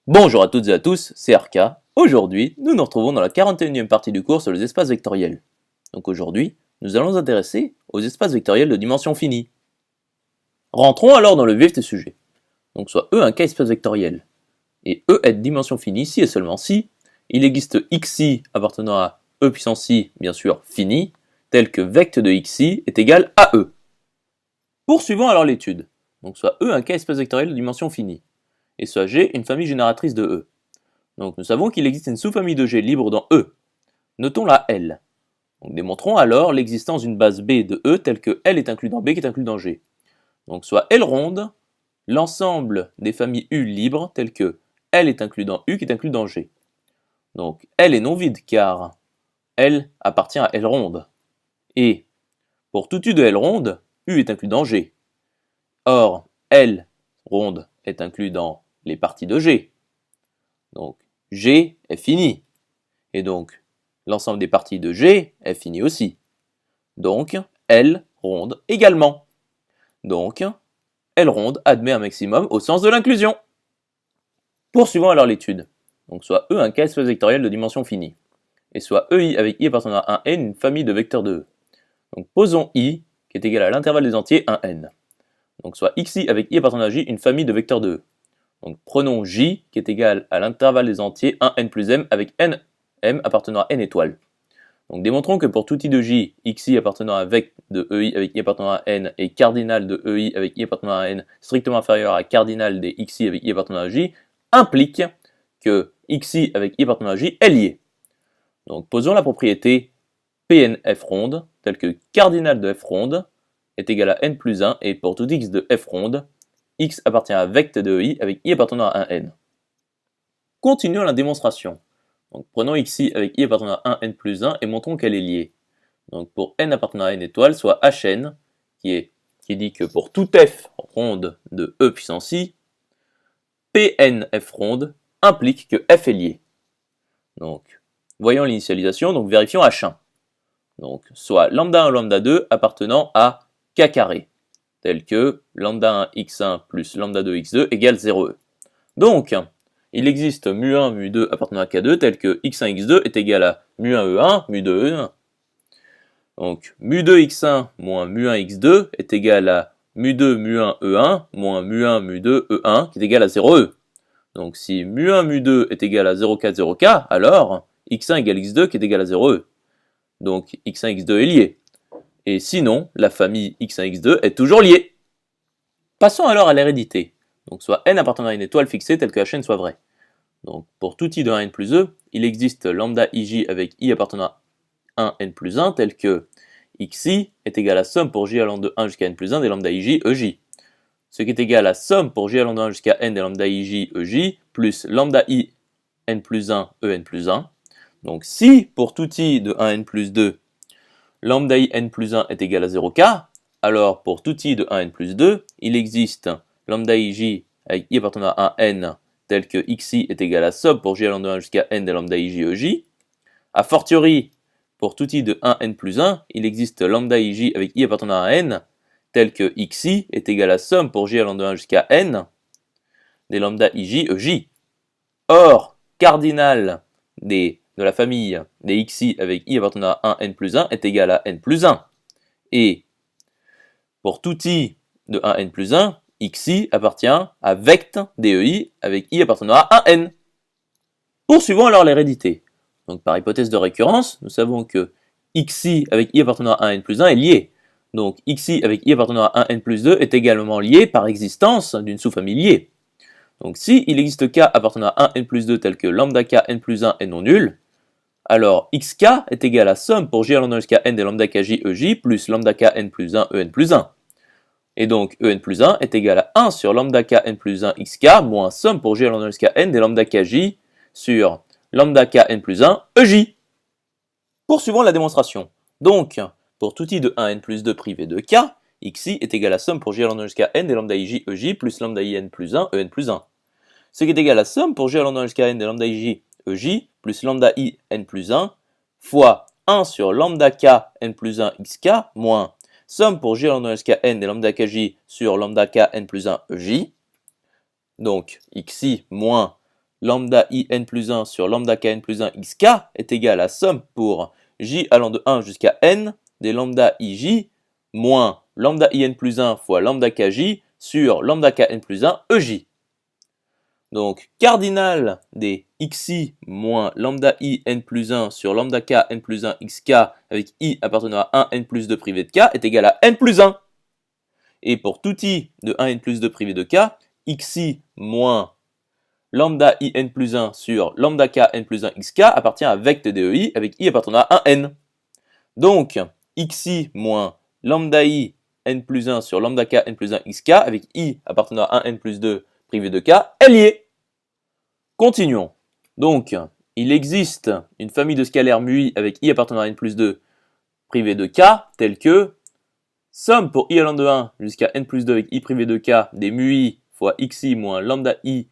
Bonjour à toutes et à tous, c'est Arca. Aujourd'hui, nous nous retrouvons dans la 41e partie du cours sur les espaces vectoriels. Donc aujourd'hui, nous allons nous intéresser aux espaces vectoriels de dimension finie. Rentrons alors dans le vif du sujet. Donc soit E un K-espace vectoriel, et E est de dimension finie si et seulement si il existe xi appartenant à E puissance i, bien sûr, fini, tel que vecte de xi est égal à E. Poursuivons alors l'étude. Donc soit E un K-espace vectoriel de dimension finie, et soit G une famille génératrice de E. Donc nous savons qu'il existe une sous-famille de G libre dans E. Notons la L. Donc démontrons alors l'existence d'une base B de E telle que L est inclus dans B qui est inclus dans G. Donc soit L ronde, l'ensemble des familles U libres telles que L est inclus dans U qui est inclus dans G. Donc L est non vide car L appartient à L ronde. Et pour tout U de L ronde, U est inclus dans G. Or, L ronde est inclus dans les parties de G. Donc G est fini. Et donc, l'ensemble des parties de G est fini aussi. Donc, L ronde également. Donc, L ronde admet un maximum au sens de l'inclusion. Poursuivons alors l'étude. Donc, soit E un K-espace vectoriel de dimension finie. Et soit EI avec I appartenant à 1n une famille de vecteurs de E. Donc, posons I qui est égal à l'intervalle des entiers 1n. Donc, soit xi avec I appartenant à J une famille de vecteurs de E. Donc, prenons J qui est égal à l'intervalle des entiers 1n plus m avec n m appartenant à n étoiles. Donc démontrons que pour tout i de j, xi appartenant à vecte de ei avec i appartenant à n et cardinal de ei avec i appartenant à n strictement inférieur à cardinal des xi avec i appartenant à j, implique que xi avec i appartenant à j est lié. Donc posons la propriété Pnf ronde, telle que cardinal de f ronde est égal à n plus 1, et pour tout x de f ronde, x appartient à vecte de i avec i appartenant à 1n. Continuons la démonstration. Donc prenons xi avec i appartenant à 1n plus 1 et montrons qu'elle est liée. Donc pour n appartenant à n étoile, soit hn, qui dit que pour tout f ronde de e puissance i, pnf ronde implique que f est lié. Donc voyons l'initialisation, donc vérifions h1. Donc soit lambda 1 lambda 2 appartenant à k carré, tel que lambda 1 x1 plus lambda 2 x2 égale 0e. Donc il existe mu1, mu2 appartenant à K2 tel que x1, x2 est égal à mu1, e1, mu2, e1. Donc mu2, x1 moins mu1, x2 est égal à mu2, mu1, e1 moins mu1, mu2, e1 qui est égal à 0e. Donc si mu1, mu2 est égal à 0,4, 0k, alors x1 égale x2 qui est égal à 0e. Donc x1, x2 est lié. Et sinon, la famille x1, x2 est toujours liée. Passons alors à l'hérédité. Donc soit n appartenant à une étoile fixée telle que hn soit vrai. Donc pour tout i de 1n plus e, il existe lambda ij avec i appartenant à 1n plus 1 tel que xi est égal à somme pour j allant de 1 jusqu'à n plus 1 des lambda ij ej. Ce qui est égal à somme pour j allant de 1 jusqu'à n des lambda ij ej plus lambda i n plus 1 en plus 1. Donc si pour tout i de 1n plus 2, lambda i n plus 1 est égal à 0k, alors pour tout i de 1n plus 2, il existe lambda ij avec i appartenant à 1n tel que xi est égal à somme pour j allant de 1 jusqu'à n des lambda ij ej. A fortiori, pour tout i de 1n plus 1, il existe lambda ij avec i appartenant à n tel que xi est égal à somme pour j allant de 1 jusqu'à n des lambda ij ej. Or, cardinal de la famille des xi avec i appartenant à 1n plus 1 est égal à n plus 1. Et pour tout i de 1n plus 1, xi appartient à vecte dei avec i appartenant à 1n. Poursuivons alors l'hérédité. Donc par hypothèse de récurrence, nous savons que xi avec i appartenant à 1n plus 1 est lié. Donc xi avec i appartenant à 1n plus 2 est également lié par existence d'une sous-famille liée. Donc si il existe k appartenant à 1n plus 2 tel que lambda k n plus 1 est non nul, alors xk est égal à somme pour j allant de 1 jusqu'à n des lambda kj ej plus lambda k n plus 1 en plus 1. Et donc en plus 1 est égal à 1 sur lambda k n plus 1 xk moins somme pour j allant de 1 jusqu'à n des lambda kj sur lambda k n plus 1 ej. Poursuivons la démonstration. Donc, pour tout i de 1n plus 2 privé de k, xi est égal à somme pour j allant de 1 jusqu'à n des lambda ij ej plus lambda i n plus 1 en plus 1. Ce qui est égal à somme pour j allant de 1 jusqu'à n des lambda ij ej plus lambda i n plus 1 fois 1 sur lambda k n plus 1 xk moins somme pour j allant de 1 jusqu'à n des lambda kj sur lambda k n plus 1 ej. Donc xi moins lambda i n plus 1 sur lambda k n plus 1 xk est égal à somme pour j allant de 1 jusqu'à n des lambda ij moins lambda in plus 1 fois lambda kj sur lambda kn plus 1 ej. Donc, cardinal des xi moins lambda i n plus 1 sur lambda k n plus 1 xk avec i appartenant à 1 n plus 2 privé de k est égal à n plus 1. Et pour tout i de 1 n plus 2 privé de k, xi moins lambda i n plus 1 sur lambda k n plus 1 xk appartient à vecte dei avec i appartenant à 1n. Donc, xi moins lambda i n plus 1 sur lambda k n plus 1 xk avec i appartenant à 1n plus 2 privé de k est lié. Continuons. Donc, il existe une famille de scalaires mui avec i appartenant à n plus 2 privé de k, telle que somme pour i allant de 1 jusqu'à n plus 2 avec i privé de k des mui fois xi moins lambda i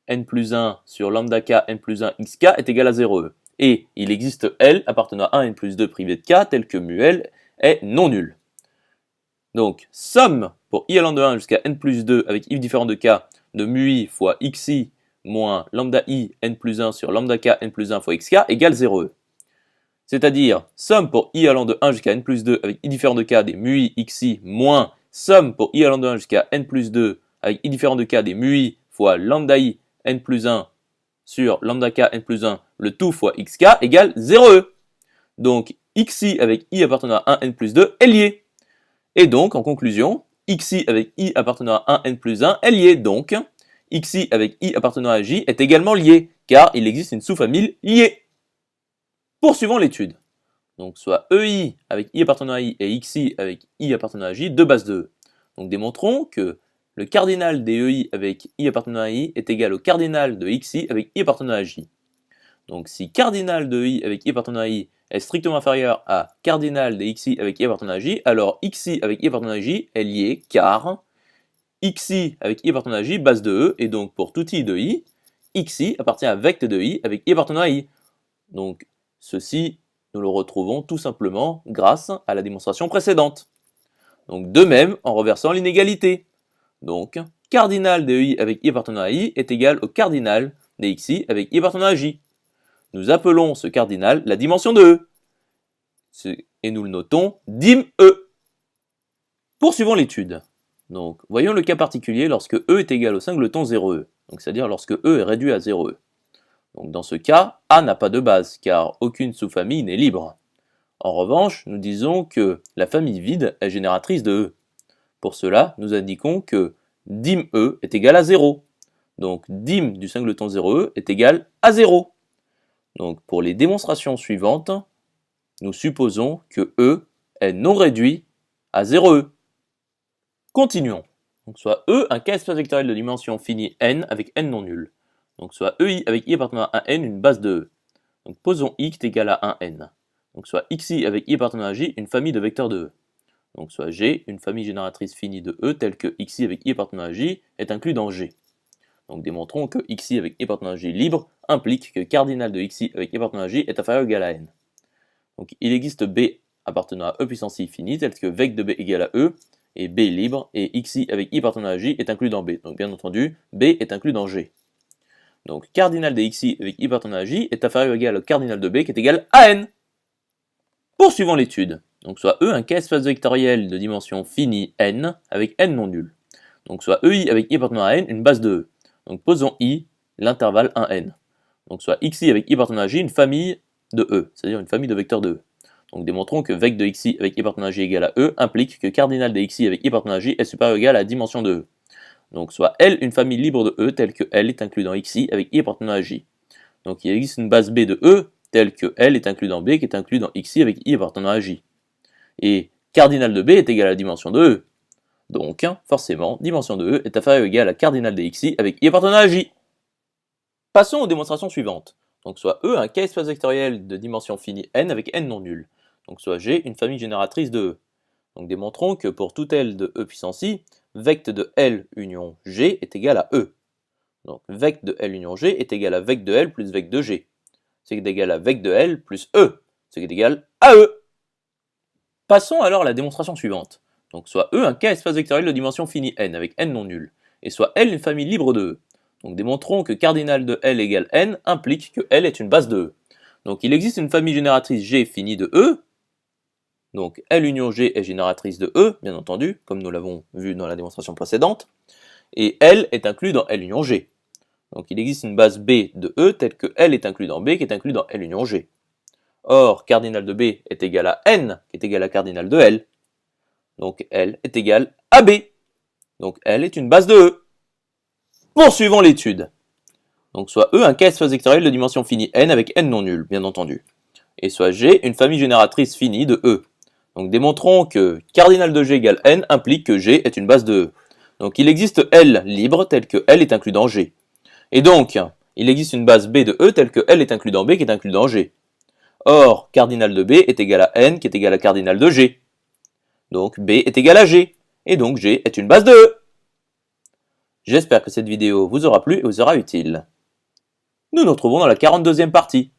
n plus 1 sur lambda k n plus 1 xk est égal à 0. Et il existe L appartenant à 1 n plus 2 privé de k, tel que mu L est non nul. Donc, somme pour i allant de 1 jusqu'à n plus 2 avec i différent de k de mu i fois xi moins lambda i n plus 1 sur lambda k n plus 1 fois xk égale 0. C'est-à-dire, somme pour i allant de 1 jusqu'à n plus 2 avec i différent de k des mu i xi moins somme pour i allant de 1 jusqu'à n plus 2 avec i différent de k des mu i fois lambda i n plus 1 sur lambda k n plus 1 le tout fois xk égale 0. Donc, xi avec i appartenant à 1 n plus 2 est lié. Et donc, en conclusion, xi avec i appartenant à 1 n plus 1 est lié. Donc, xi avec i appartenant à j est également lié, car il existe une sous-famille liée. Poursuivons l'étude. Donc, soit ei avec i appartenant à i et xi avec i appartenant à j, deux bases de e. Donc, démontrons que le cardinal des ei avec i appartenant à i est égal au cardinal de xi avec i appartenant à j. Donc, si cardinal de i avec i appartenant à i est strictement inférieur à cardinal des xi avec i appartenant à j, alors xi avec i appartenant à j est lié, car xi avec i appartenant à j base de e, et donc pour tout i de i, xi appartient à vecte de i avec i appartenant à i. Donc ceci, nous le retrouvons tout simplement grâce à la démonstration précédente. Donc de même, en reversant l'inégalité. Donc cardinal de i avec i appartenant à i est égal au cardinal des xi avec i appartenant à j. Nous appelons ce cardinal la dimension de e. Et nous le notons dim e. Poursuivons l'étude. Donc, voyons le cas particulier lorsque e est égal au singleton 0e, donc c'est-à-dire lorsque e est réduit à 0e. Donc dans ce cas, A n'a pas de base, car aucune sous-famille n'est libre. En revanche, nous disons que la famille vide est génératrice de e. Pour cela, nous indiquons que dim e est égal à 0. Donc dim du singleton 0e est égal à 0. Donc pour les démonstrations suivantes, nous supposons que e est non réduit à 0e. Continuons. Donc soit E un k-espace vectoriel de dimension finie n avec n non nul. Donc soit EI avec i appartenant à 1n une base de E. Donc posons i qui est égal à 1n. Donc soit xi avec i appartenant à j une famille de vecteurs de E. Donc soit g une famille génératrice finie de E telle que xi avec i appartenant à j est inclus dans g. Donc démontrons que xi avec i appartenant à j libre implique que cardinal de xi avec i appartenant à j est inférieur ou égal à n. Donc il existe b appartenant à e puissance i finie telle que vec de b égale à e et b est libre, et xi avec i appartenant à j est inclus dans b. Donc bien entendu, b est inclus dans g. Donc cardinal de xi avec i appartenant à j est inférieur ou égal au cardinal de b qui est égal à n. Poursuivons l'étude. Donc soit E un k-espace vectoriel de dimension finie n avec n non nul. Donc soit EI avec i appartenant à n une base de E. Donc posons i l'intervalle 1n. Donc soit xi avec i appartenant à j une famille de E, c'est-à-dire une famille de vecteurs de E. Donc démontrons que vec de xi avec i appartenant à j égale à e implique que cardinal de xi avec i appartenant à j est supérieur ou égal à la dimension de e. Donc soit L une famille libre de e telle que L est inclus dans xi avec i appartenant à j. Donc il existe une base b de e telle que L est inclus dans b qui est inclus dans xi avec i appartenant à j. Et cardinal de b est égal à la dimension de e. Donc forcément, dimension de e est inférieure ou égale à cardinal de xi avec i appartenant à j. Passons aux démonstrations suivantes. Donc soit E un k-espace vectoriel de dimension finie n avec n non nul. Donc soit G une famille génératrice de E. Donc démontrons que pour tout L de E puissance i, vecte de L union G est égal à E. Donc vecte de L union G est égal à vecte de L plus vecte de G. C'est égal à vecte de L plus E. C'est égal à E. Passons alors à la démonstration suivante. Donc soit E un k-espace vectoriel de dimension finie n avec n non nul. Et soit L une famille libre de E. Donc démontrons que cardinal de L égale N implique que L est une base de E. Donc il existe une famille génératrice G finie de E. Donc L union G est génératrice de E, bien entendu, comme nous l'avons vu dans la démonstration précédente. Et L est inclus dans L union G. Donc il existe une base B de E telle que L est inclus dans B qui est inclus dans L union G. Or, cardinal de B est égal à N qui est égal à cardinal de L. Donc L est égal à B. Donc L est une base de E. Poursuivons l'étude. Donc soit E un K-espace vectoriel de dimension finie N avec N non nul, bien entendu. Et soit G une famille génératrice finie de E. Donc démontrons que cardinal de G égale N implique que G est une base de E. Donc il existe L libre tel que L est inclus dans G. Et donc, il existe une base B de E telle que L est inclus dans B qui est inclus dans G. Or, cardinal de B est égal à N qui est égal à cardinal de G. Donc B est égal à G. Et donc G est une base de E. J'espère que cette vidéo vous aura plu et vous sera utile. Nous nous retrouvons dans la 42e partie.